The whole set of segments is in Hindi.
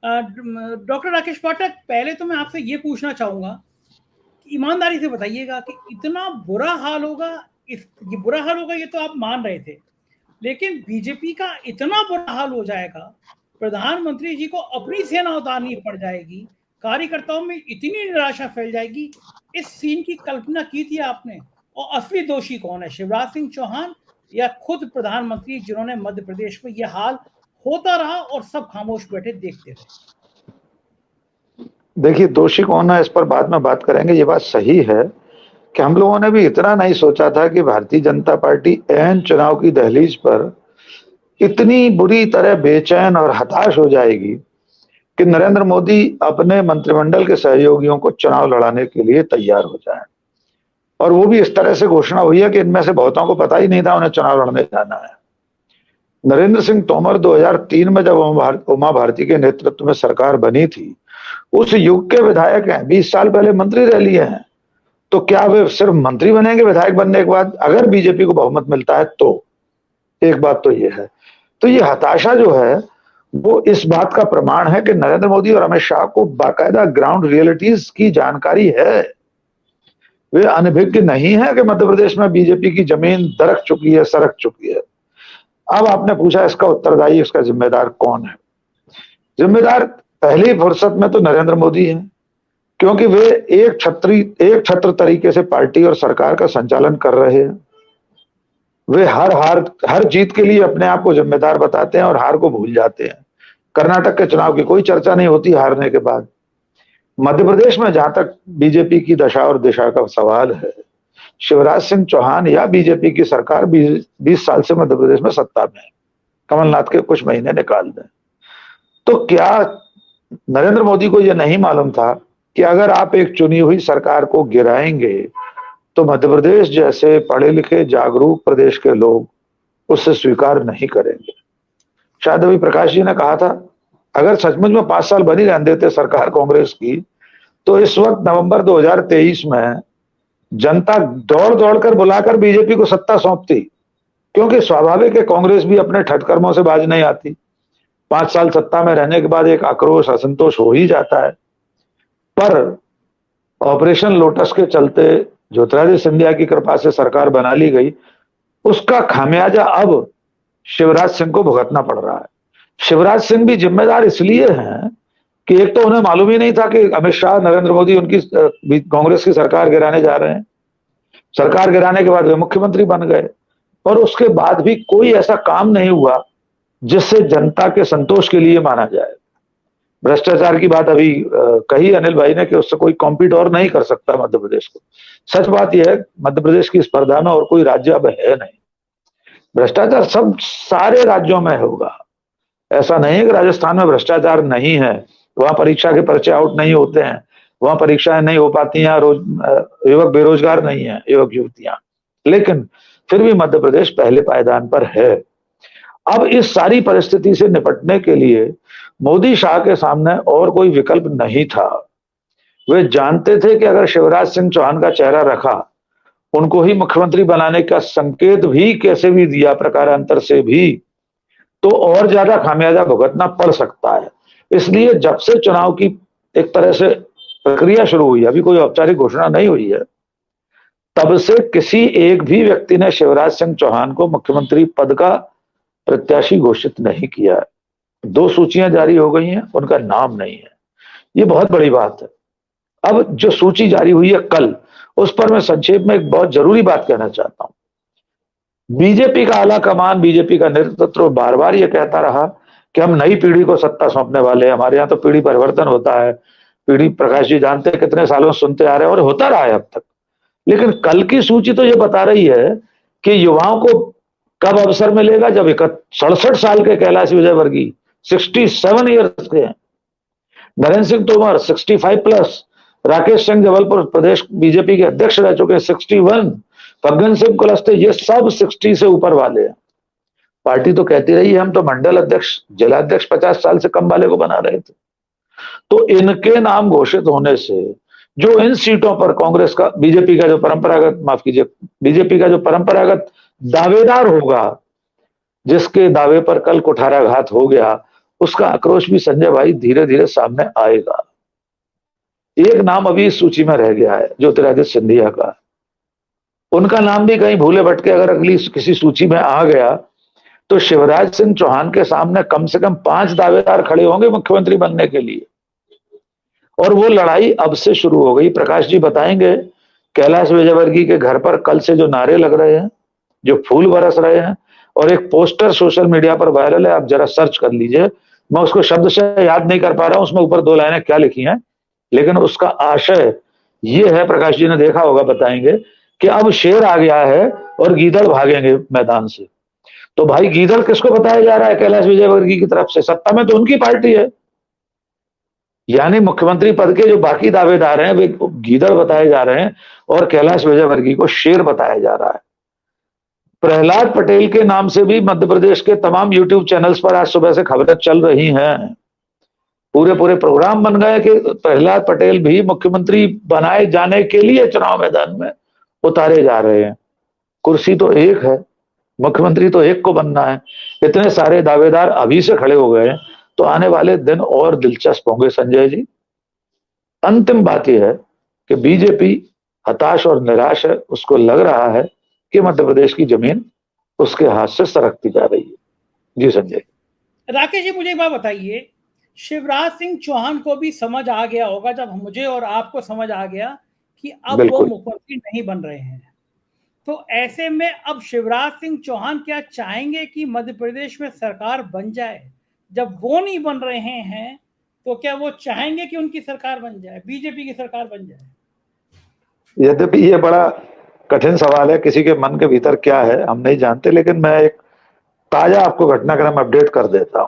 डॉक्टर राकेश पाठक, पहले तो मैं आपसे ये पूछना चाहूंगा, ईमानदारी से बताइएगा कि इतना बुरा हाल होगा, ये बुरा हाल होगा ये तो आप मान रहे थे, लेकिन बीजेपी का इतना बुरा हाल हो जाएगा, प्रधानमंत्री जी को अपनी सेना उतारनी पड़ जाएगी, कार्यकर्ताओं में इतनी निराशा फैल जाएगी, इस सीन की कल्पना की थी आपने? और असली दोषी कौन है, शिवराज सिंह चौहान या खुद प्रधानमंत्री, जिन्होंने मध्य प्रदेश में यह हाल होता रहा और सब खामोश बैठे देखते रहे? देखिए, दोषी कौन है इस पर बाद में बात करेंगे। ये बात सही है कि हम लोगों ने भी इतना नहीं सोचा था कि भारतीय जनता पार्टी एन चुनाव की दहलीज पर इतनी बुरी तरह बेचैन और हताश हो जाएगी कि नरेंद्र मोदी अपने मंत्रिमंडल के सहयोगियों को चुनाव लड़ाने के लिए तैयार हो जाएं। और वो भी इस तरह से घोषणा हुई है कि इनमें से बहुतों को पता ही नहीं था उन्हें चुनाव लड़ने जाना है। नरेंद्र सिंह तोमर 2003 में जब उमा भारती के नेतृत्व में सरकार बनी थी, उस युग के विधायक हैं, 20 साल पहले मंत्री रह लिए हैं। तो क्या वे सिर्फ मंत्री बनेंगे विधायक बनने के बाद, अगर बीजेपी को बहुमत मिलता है तो? एक बात तो ये है। तो ये हताशा जो है वो इस बात का प्रमाण है कि नरेंद्र मोदी और अमित शाह को बाकायदा ग्राउंड रियलिटीज की जानकारी है। वे अनभिज्ञ नहीं है कि मध्य प्रदेश में बीजेपी की जमीन दरक चुकी है, सरक चुकी है। अब आपने पूछा इसका उत्तरदायी, इसका जिम्मेदार कौन है? जिम्मेदार पहली फुर्सत में तो नरेंद्र मोदी है, क्योंकि वे एक छत्र तरीके से पार्टी और सरकार का संचालन कर रहे हैं। वे हर जीत के लिए अपने आप को जिम्मेदार बताते हैं और हार को भूल जाते हैं। कर्नाटक के चुनाव की कोई चर्चा नहीं होती हारने के बाद। मध्य प्रदेश में जहां तक बीजेपी की दशा और दिशा का सवाल है, शिवराज सिंह चौहान या बीजेपी की सरकार 20 साल से मध्य प्रदेश में सत्ता में है, कमलनाथ के कुछ महीने निकाल दें। तो क्या नरेंद्र मोदी को यह नहीं मालूम था कि अगर आप एक चुनी हुई सरकार को गिराएंगे तो मध्य प्रदेश जैसे पढ़े लिखे जागरूक प्रदेश के लोग उससे स्वीकार नहीं करेंगे? शायद अभी प्रकाश जी ने कहा था, अगर सचमुच में 5 साल बनी रहने देते सरकार कांग्रेस की, तो इस वक्त नवंबर 2023 में जनता दौड़ दौड़ कर बुलाकर बीजेपी को सत्ता सौंपती, क्योंकि स्वाभाविक है कांग्रेस भी अपने ठटकर्मों से बाज नहीं आती। 5 साल सत्ता में रहने के बाद एक आक्रोश, असंतोष हो ही जाता है। पर ऑपरेशन लोटस के चलते ज्योतिरादित्य सिंधिया की कृपा से सरकार बना ली गई, उसका खामियाजा अब शिवराज सिंह को भुगतना पड़ रहा है। शिवराज सिंह भी जिम्मेदार इसलिए हैं कि एक तो उन्हें मालूम ही नहीं था कि अमित शाह, नरेंद्र मोदी उनकी कांग्रेस की सरकार गिराने जा रहे हैं। सरकार गिराने के बाद वे मुख्यमंत्री बन गए और उसके बाद भी कोई ऐसा काम नहीं हुआ जिससे जनता के संतोष के लिए माना जाए। भ्रष्टाचार की बात अभी कही अनिल भाई ने कि उससे कोई कॉम्पीट और नहीं कर सकता मध्य प्रदेश को। सच बात यह है, मध्य प्रदेश की स्पर्धा में और कोई राज्य अब है नहीं। भ्रष्टाचार सब सारे राज्यों में होगा। ऐसा नहीं है कि राजस्थान में भ्रष्टाचार नहीं है, वहां परीक्षा के पर्चे आउट नहीं होते हैं, वहां परीक्षाएं नहीं हो पाती हैं, युवक बेरोजगार नहीं है, युवक युवतियां, लेकिन फिर भी मध्य प्रदेश पहले पायदान पर है। अब इस सारी परिस्थिति से निपटने के लिए मोदी शाह के सामने और कोई विकल्प नहीं था। वे जानते थे कि अगर शिवराज सिंह चौहान का चेहरा रखा, उनको ही मुख्यमंत्री बनाने का संकेत भी कैसे भी दिया प्रकारांतर से भी, तो और ज्यादा खामियाजा भुगतना पड़ सकता है। इसलिए जब से चुनाव की एक तरह से प्रक्रिया शुरू हुई, अभी कोई औपचारिक घोषणा नहीं हुई है, तब से किसी एक भी व्यक्ति ने शिवराज सिंह चौहान को मुख्यमंत्री पद का प्रत्याशी घोषित नहीं किया है। 2 सूचियां जारी हो गई हैं, उनका नाम नहीं है। ये बहुत बड़ी बात है। अब जो सूची जारी हुई है कल, उस पर मैं संक्षेप में एक बहुत जरूरी बात कहना चाहता हूं। बीजेपी का आला कमान, बीजेपी का नेतृत्व बार बार यह कहता रहा कि हम नई पीढ़ी को सत्ता सौंपने वाले हैं, हमारे यहां तो पीढ़ी परिवर्तन होता है। पीढ़ी, प्रकाश जी जानते हैं, कितने सालों से सुनते आ रहे हैं और होता रहा है अब तक। लेकिन कल की सूची तो यह बता रही है कि युवाओं को कब अवसर मिलेगा, जब 67 साल के कैलाश विजयवर्गीय 67 ईयर्स के हैं, नरेंद्र सिंह तोमर 65 प्लस, राकेश सिंह जबलपुर प्रदेश बीजेपी के अध्यक्ष रह चुके 61, फग्गन सिंह कुलस्ते, ये सब 60 से ऊपर वाले हैं। पार्टी तो कहती रही है हम तो मंडल अध्यक्ष, जिलाध्यक्ष 50 साल से कम वाले को बना रहे थे। तो इनके नाम घोषित होने से जो इन सीटों पर कांग्रेस का, बीजेपी का जो परंपरागत, माफ कीजिए, बीजेपी का जो परंपरागत दावेदार होगा, जिसके दावे पर कल कुठाराघात हो गया, उसका आक्रोश भी संजय भाई धीरे धीरे सामने आएगा। एक नाम अभी इस सूची में रह गया है, ज्योतिरादित्य सिंधिया का। उनका नाम भी कहीं भूले भटके अगर अगली किसी सूची में आ गया तो शिवराज सिंह चौहान के सामने कम से कम 5 दावेदार खड़े होंगे मुख्यमंत्री बनने के लिए। और वो लड़ाई अब से शुरू हो गई। प्रकाश जी बताएंगे कैलाश विजयवर्गीय के घर पर कल से जो नारे लग रहे हैं, जो फूल बरस रहे हैं, और एक पोस्टर सोशल मीडिया पर वायरल है, आप जरा सर्च कर लीजिए। मैं उसको शब्द से याद नहीं कर पा रहा हूं, उसमें ऊपर 2 लाइनें क्या लिखी हैं, लेकिन उसका आशय ये है, प्रकाश जी ने देखा होगा, बताएंगे कि अब शेर आ गया है और गीदड़ भागेंगे मैदान से। तो भाई गीदड़ किसको बताया जा रहा है? कैलाश विजयवर्गीय की तरफ से। सत्ता में तो उनकी पार्टी है, यानी मुख्यमंत्री पद के जो बाकी दावेदार हैं वे गीदड़ बताए जा रहे हैं और कैलाश विजयवर्गीय को शेर बताया जा रहा है। प्रहलाद पटेल के नाम से भी मध्य प्रदेश के तमाम यूट्यूब चैनल्स पर आज सुबह से खबरें चल रही हैं। पूरे प्रोग्राम बन गए कि प्रहलाद पटेल भी मुख्यमंत्री बनाए जाने के लिए चुनाव मैदान में उतारे जा रहे हैं। कुर्सी तो एक है, मुख्यमंत्री तो एक को बनना है। इतने सारे दावेदार अभी से खड़े हो गए हैं, तो आने वाले दिन और दिलचस्प होंगे संजय जी। अंतिम बात यह है कि बीजेपी हताश और निराश है। उसको लग रहा है कि मध्य प्रदेश की जमीन उसके हाथ से सरकती जा रही है। जी संजय। राकेश जी, मुझे एक बात बताइए, शिवराज सिंह चौहान को भी समझ आ गया होगा, जब मुझे और आपको समझ आ गया कि अब वो मुख्यमंत्री नहीं बन रहे हैं, तो ऐसे में अब शिवराज सिंह चौहान क्या चाहेंगे कि मध्य प्रदेश में सरकार बन जाए? जब वो नहीं बन रहे हैं तो क्या वो चाहेंगे कि उनकी सरकार बन जाए, बीजेपी की सरकार बन जाए? यद्यपि ये बड़ा कठिन सवाल है, किसी के मन के भीतर क्या है हम नहीं जानते, लेकिन मैं एक ताजा आपको घटनाक्रम अपडेट कर देता हूं।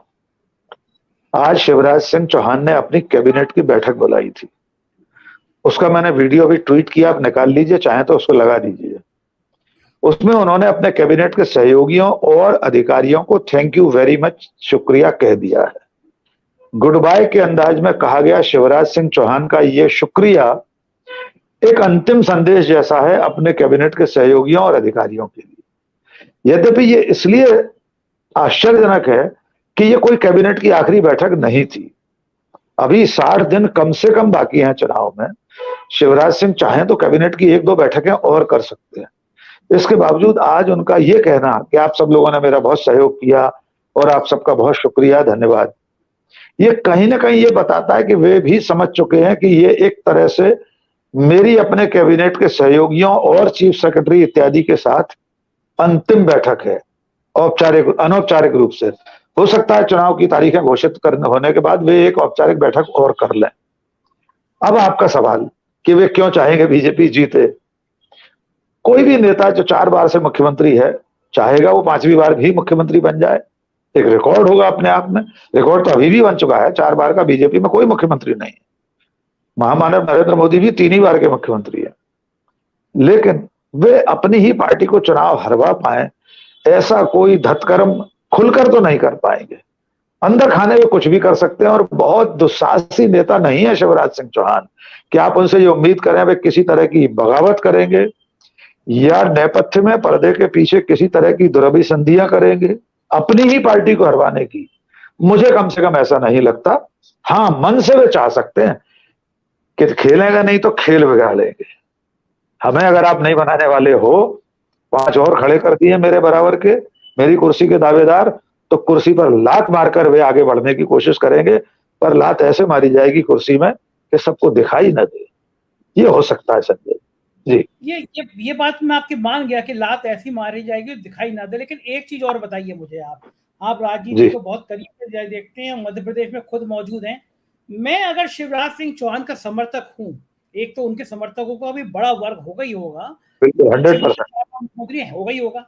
आज शिवराज सिंह चौहान ने अपनी कैबिनेट की बैठक बुलाई थी। उसका मैंने वीडियो भी ट्वीट किया, आप निकाल लीजिए, चाहे तो उसको लगा दीजिए। उसमें उन्होंने अपने कैबिनेट के सहयोगियों और अधिकारियों को थैंक यू वेरी मच, शुक्रिया कह दिया है। गुड बाय के अंदाज में कहा गया शिवराज सिंह चौहान का यह शुक्रिया एक अंतिम संदेश जैसा है अपने कैबिनेट के सहयोगियों और अधिकारियों के लिए। यद्यपि ये इसलिए आश्चर्यजनक है कि ये कोई कैबिनेट की आखिरी बैठक नहीं थी। अभी 60 दिन कम से कम बाकी हैं चुनाव में। शिवराज सिंह चाहें तो कैबिनेट की 1-2 बैठकें और कर सकते हैं। इसके बावजूद आज उनका ये कहना कि आप सब लोगों ने मेरा बहुत सहयोग किया और आप सबका बहुत शुक्रिया, धन्यवाद, ये कहीं ना कहीं ये बताता है कि वे भी समझ चुके हैं कि ये एक तरह से मेरी अपने कैबिनेट के सहयोगियों और चीफ सेक्रेटरी इत्यादि के साथ अंतिम बैठक है, औपचारिक अनौपचारिक रूप से। हो सकता है चुनाव की तारीखें घोषित करने होने के बाद वे एक औपचारिक बैठक और कर लें। अब आपका सवाल कि वे क्यों चाहेंगे बीजेपी जीते। कोई भी नेता जो 4 बार से मुख्यमंत्री है चाहेगा वो 5वीं बार भी मुख्यमंत्री बन जाए। एक रिकॉर्ड होगा अपने आप में। रिकॉर्ड तो अभी भी बन चुका है, 4 बार का बीजेपी में कोई मुख्यमंत्री नहीं है। महामानव नरेंद्र मोदी भी 3 ही बार के मुख्यमंत्री है। लेकिन वे अपनी ही पार्टी को चुनाव हरवा पाए, ऐसा कोई धतकर्म खुलकर तो नहीं कर पाएंगे। अंदर खाने में कुछ भी कर सकते हैं और बहुत दुस्साहसी नेता नहीं है शिवराज सिंह चौहान कि आप उनसे ये उम्मीद करें वे किसी तरह की बगावत करेंगे या नेपथ्य में पर्दे के पीछे किसी तरह की दुरभिसंधियां करेंगे अपनी ही पार्टी को हरवाने की। मुझे कम से कम ऐसा नहीं लगता। हाँ, मन से वे चाह सकते हैं कि खेलेगा नहीं तो खेल बिगाड़ेंगे। हमें अगर आप नहीं बनाने वाले हो, 5 और खड़े कर दिए मेरे बराबर के, मेरी कुर्सी के दावेदार, तो कुर्सी पर लात मारकर वे आगे बढ़ने की कोशिश करेंगे, पर लात ऐसे मारी जाएगी कुर्सी में कि सबको दिखाई न दे। ये हो सकता है संजय जी। ये बात मैं आपकी मान गया कि लात ऐसी मारी जाएगी दिखाई ना दे, लेकिन एक चीज और बताइए मुझे। आप राजनीति को बहुत करीब से देखते हैं, मध्य प्रदेश में खुद मौजूद हैं। मैं अगर शिवराज सिंह चौहान का समर्थक हूं, एक तो उनके समर्थकों का भी बड़ा वर्ग होगा ही होगा, 100% मुख्यमंत्री होगा ही होगा।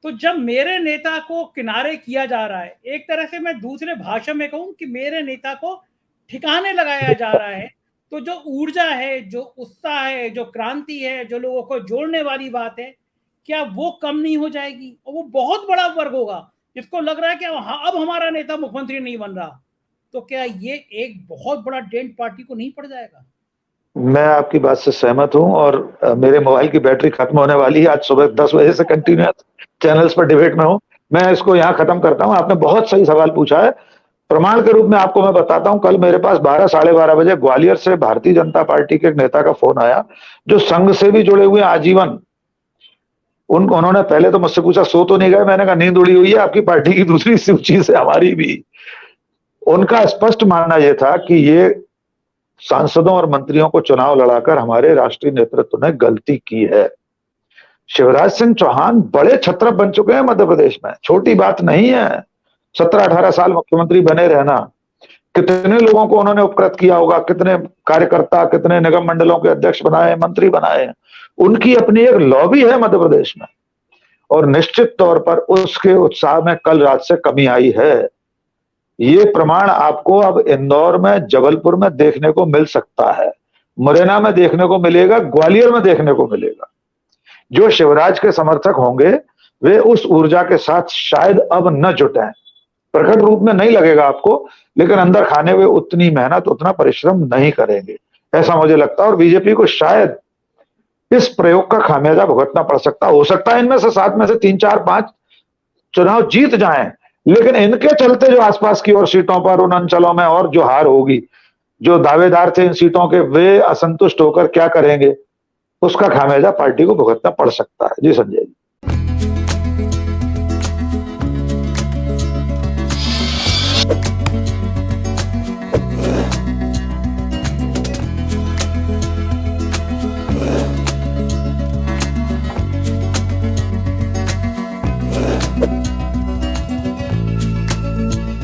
तो जब मेरे नेता को किनारे किया जा रहा है, एक तरह से मैं दूसरे भाषा में कहूं कि मेरे नेता को ठिकाने लगाया जा रहा है, तो जो ऊर्जा है, जो उत्साह है, जो क्रांति है, जो लोगों को जोड़ने वाली बात है, क्या वो कम नहीं हो जाएगी? और वो बहुत बड़ा वर्ग होगा जिसको लग रहा है कि अब हमारा नेता मुख्यमंत्री नहीं बन रहा, तो क्या ये एक बहुत बड़ा डेंट पार्टी को नहीं पड़ जाएगा? मैं आपकी बात से सहमत हूं और मेरे मोबाइल की बैटरी खत्म होने वाली है। आज सुबह 10 बजे से कंटिन्यूअस चैनल्स पर डिबेट में हूं। मैं इसको यहां खत्म करता हूं। आपने बहुत सही सवाल पूछा है। प्रमाण के रूप में आपको मैं बताता हूं, कल मेरे पास 12 साढ़े 12 बजे ग्वालियर से भारतीय जनता पार्टी के एक नेता का फोन आया जो संघ से भी जुड़े हुए आजीवन। उन्होंने पहले तो मुझसे पूछा सो तो नहीं गए, मैंने कहा नींद उड़ी हुई है आपकी पार्टी की दूसरी सूची से, हमारी भी। उनका स्पष्ट मानना यह था कि ये सांसदों और मंत्रियों को चुनाव लड़ाकर हमारे राष्ट्रीय नेतृत्व ने गलती की है। शिवराज सिंह चौहान बड़े छत्रप बन चुके हैं मध्य प्रदेश में, छोटी बात नहीं है। 17-18 साल मुख्यमंत्री बने रहना, कितने लोगों को उन्होंने उपकृत किया होगा, कितने कार्यकर्ता, कितने निगम मंडलों के अध्यक्ष बनाए, मंत्री बनाए। उनकी अपनी एक लॉबी है मध्य प्रदेश में, और निश्चित तौर पर उसके उत्साह में कल रात से कमी आई है। ये प्रमाण आपको अब इंदौर में, जबलपुर में देखने को मिल सकता है, मुरैना में देखने को मिलेगा, ग्वालियर में देखने को मिलेगा। जो शिवराज के समर्थक होंगे वे उस ऊर्जा के साथ शायद अब न जुटें। प्रकट रूप में नहीं लगेगा आपको, लेकिन अंदर खाने वे उतनी मेहनत, उतना परिश्रम नहीं करेंगे, ऐसा मुझे लगता है। और बीजेपी को शायद इस प्रयोग का खामियाजा भुगतना पड़ सकता। हो सकता है इनमें से 7 में से 3, 4, 5 चुनाव जीत जाएं, लेकिन इनके चलते जो आसपास की और सीटों पर, उन अंचलों में और जो हार होगी, जो दावेदार थे इन सीटों के, वे असंतुष्ट होकर क्या करेंगे, उसका खामियाजा पार्टी को भुगतना पड़ सकता है। जी संजय जी।